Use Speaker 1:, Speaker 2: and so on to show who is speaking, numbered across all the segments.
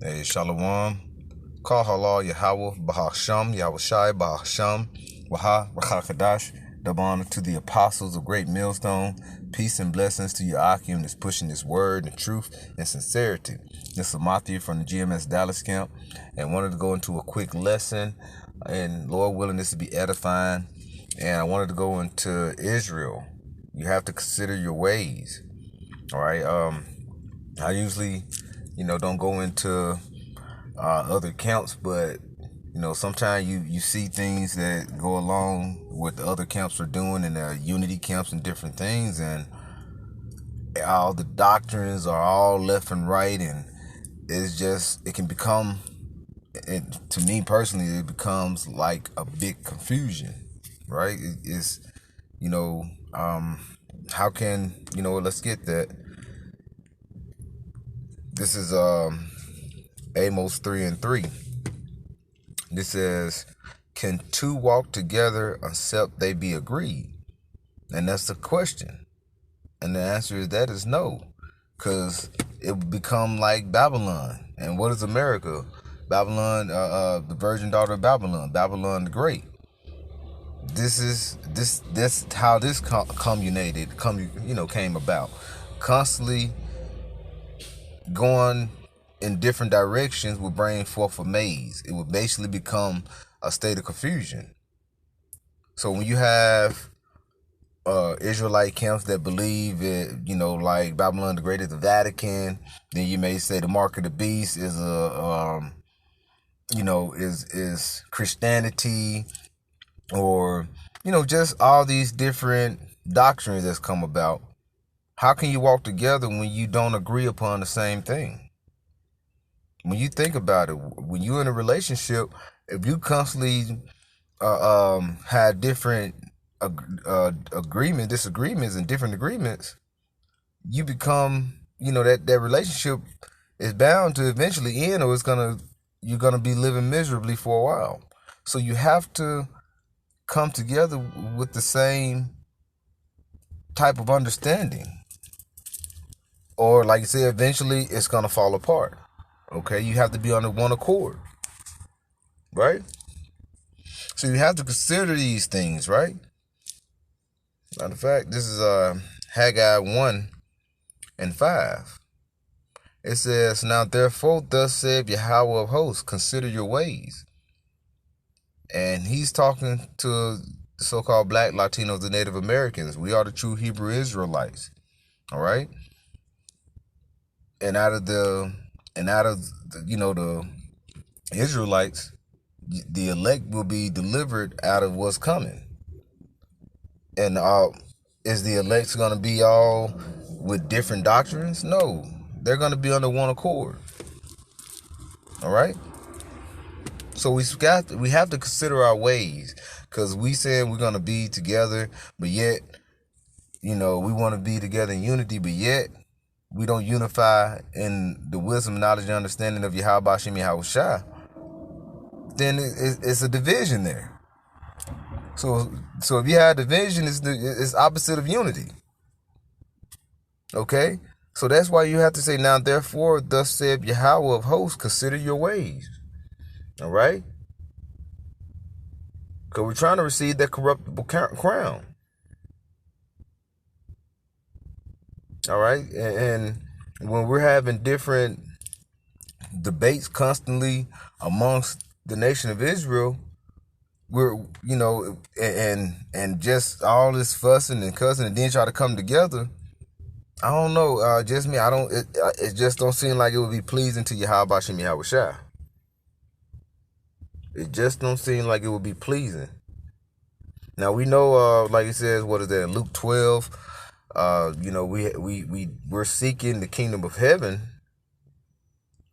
Speaker 1: Hey, Shalom. Call halal Yahweh, Bahasham, Yahweh Shai, Bahasham, Waha, Rakakadash. Double honor to the apostles of Great Millstone. Peace and blessings to Yakim that's pushing this word and truth and sincerity. This is Matthew from the GMS Dallas camp, and wanted to go into a quick lesson, and Lord willing, this to be edifying. And I wanted to go into Israel. You have to consider your ways. All right. I usually, don't go into other camps, but sometimes you see things that go along with the other camps are doing, and the unity camps and different things, and all the doctrines are all left and right, and it can become, to me personally, it becomes like a big confusion, right? It's you know how can let's get that. This is Amos 3:3. This says, can two walk together except they be agreed? And that's the question. And the answer is that is no. Because it would become like Babylon. And what is America? Babylon, the virgin daughter of Babylon, Babylon the Great. That's how this came about. Constantly going in different directions would bring forth a maze. It would basically become a state of confusion. So when you have Israelite camps that believe it, like Babylon the Great is the Vatican, then you may say the mark of the beast is is Christianity, or just all these different doctrines that's come about. How can you walk together when you don't agree upon the same thing? When you think about it, when you're in a relationship, if you constantly had different disagreements, and different agreements, you become, that relationship is bound to eventually end, or you're gonna be living miserably for a while. So you have to come together with the same type of understanding, or like you said, eventually it's gonna fall apart. Okay, you have to be on the one accord, right? So you have to consider these things, right? Matter of fact, this is Haggai 1:5. It says, now therefore, thus saith Yahweh of hosts, consider your ways. And he's talking to the so-called black Latinos, the Native Americans. We are the true Hebrew Israelites. All right. And out of the the Israelites, the elect will be delivered out of what's coming. And is the elect going to be all with different doctrines? No, they're going to be under one accord. All right. So we have to consider our ways, because we saying we're going to be together, but yet, we want to be together in unity, but yet we don't unify in the wisdom, knowledge, and understanding of Yahweh Shem Yahweh Shai. Then it's a division there. So if you have division, it's opposite of unity. Okay? So that's why you have to say, now therefore, thus saith Yahweh of hosts, consider your ways. All right? Because we're trying to receive that corruptible crown. All right? And when we're having different debates constantly amongst the nation of Israel, we're, and just all this fussing and cussing, and then try to come together. I don't know, just me. It just don't seem like it would be pleasing to Yahweh Shem Yahweh Shai. It just don't seem like it would be pleasing. Now we know, like it says, what is that, Luke 12? We're seeking the kingdom of heaven.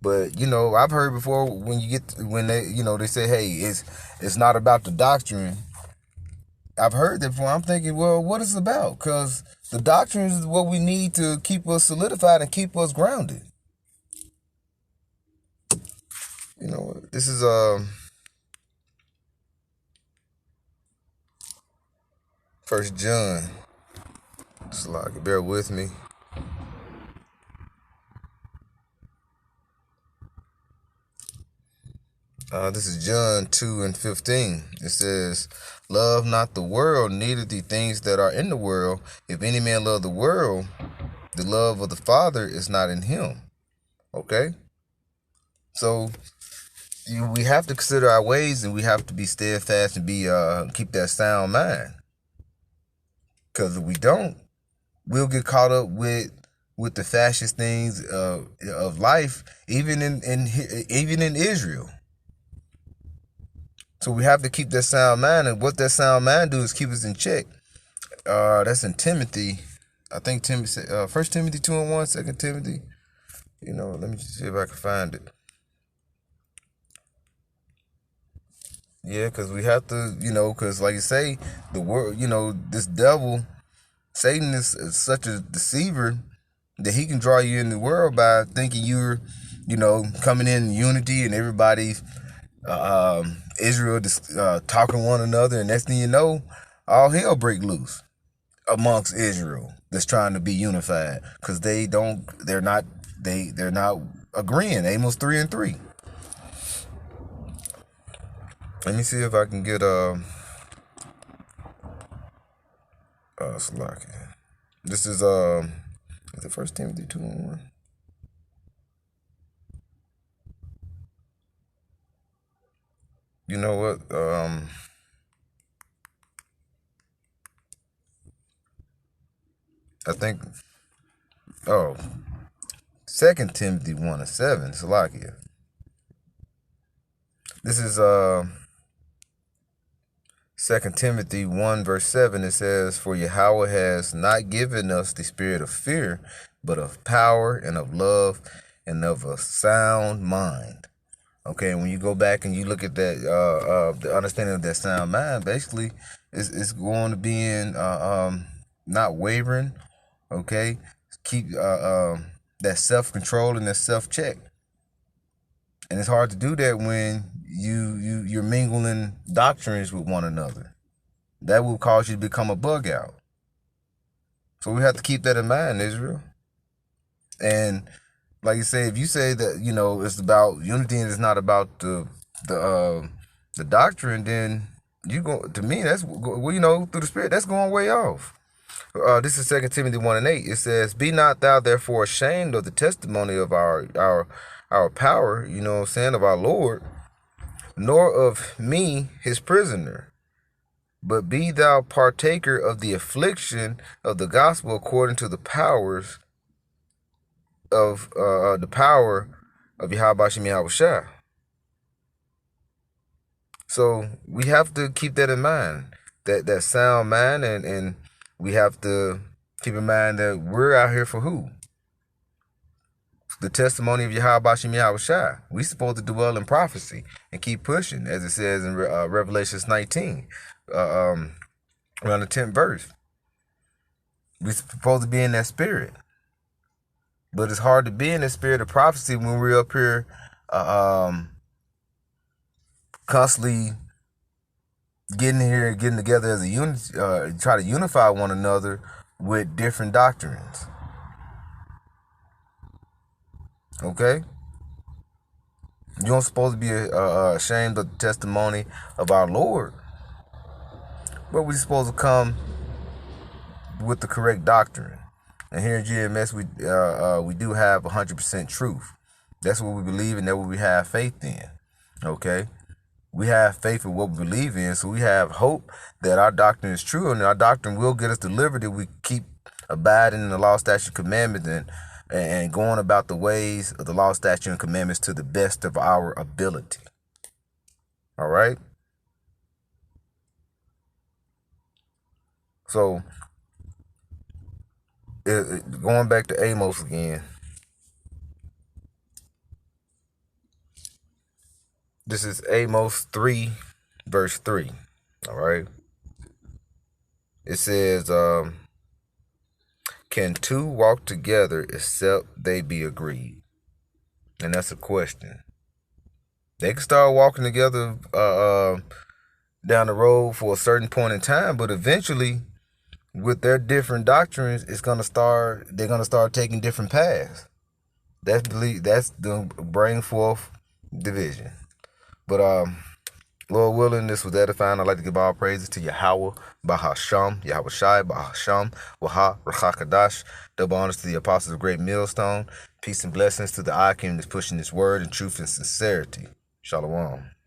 Speaker 1: But I've heard before, when they say, hey, it's not about the doctrine. I've heard that before. I'm thinking, well, what is it about? Because the doctrine is what we need to keep us solidified and keep us grounded. This is 1 John. Just like, bear with me. This is John 2:15. It says, "Love not the world, neither the things that are in the world. If any man love the world, the love of the Father is not in him." Okay? So we have to consider our ways, and we have to be steadfast and keep that sound mind. Because if we don't, we'll get caught up with the fascist things of life, even in Israel. So we have to keep that sound mind, and what that sound mind do is keep us in check. That's in Timothy. I think Timothy, 1 Timothy 2:1, 2 Timothy. Let me just see if I can find it. Yeah, because we have to, because like you say, the world, this devil, Satan is such a deceiver that he can draw you in the world by thinking you're, coming in unity and everybody's Israel talking one another, and next thing you know, all hell break loose amongst Israel that's trying to be unified because they're not agreeing. Amos 3:3. Let me see if I can get Slovakia. This is the 1 Timothy 2:1. You know what? I think 2 Timothy 1:7, Slovakia. This is 2 Timothy 1:7. It says, "For Yahweh has not given us the spirit of fear, but of power and of love and of a sound mind." Okay, when you go back and you look at that, the understanding of that sound mind, basically, it's going to be in not wavering. Okay, keep that self-control and that self-check, and it's hard to do that when you're mingling doctrines with one another. That will cause you to become a bug out. So we have to keep that in mind, Israel. And like you say, if you say that it's about unity and it's not about the doctrine, then to me that's through the Spirit that's going way off. This is 2 Timothy 1:8. It says, "Be not thou therefore ashamed of the testimony of our power," of our Lord, "nor of me his prisoner, but be thou partaker of the affliction of the gospel according to the power of Yahweh Shem Yahweh." So we have to keep that in mind, that sound mind, and we have to keep in mind that we're out here for who? The testimony of Yahweh Shem Yahweh. We supposed to dwell in prophecy and keep pushing, as it says in Revelation 19, around the 10th verse. We're supposed to be in that spirit. But it's hard to be in the spirit of prophecy when we're up here constantly getting together as a unit, try to unify one another with different doctrines. Okay? You don't supposed to be ashamed of the testimony of our Lord, but we're supposed to come with the correct doctrine. And here in GMS, we do have 100% truth. That's what we believe, and that's what we have faith in. Okay, we have faith in what we believe in, so we have hope that our doctrine is true, and our doctrine will get us delivered if we keep abiding in the law, statute, commandments, and going about the ways of the law, statute, and commandments to the best of our ability. All right. So, going back to Amos again. This is Amos 3, verse 3. All right. It says, "Can two walk together except they be agreed?" And that's a question. They can start walking together down the road for a certain point in time, but eventually, with their different doctrines, they're gonna start taking different paths. That's the bring forth division. But Lord willing, this was edifying. I'd like to give all praises to Yahweh, Bahasham, Yahweh Shai, Bahasham, Waha, Rachakadash. Double honors to the apostles of Great Millstone. Peace and blessings to the Akim that's pushing this word in truth and sincerity. Shalom.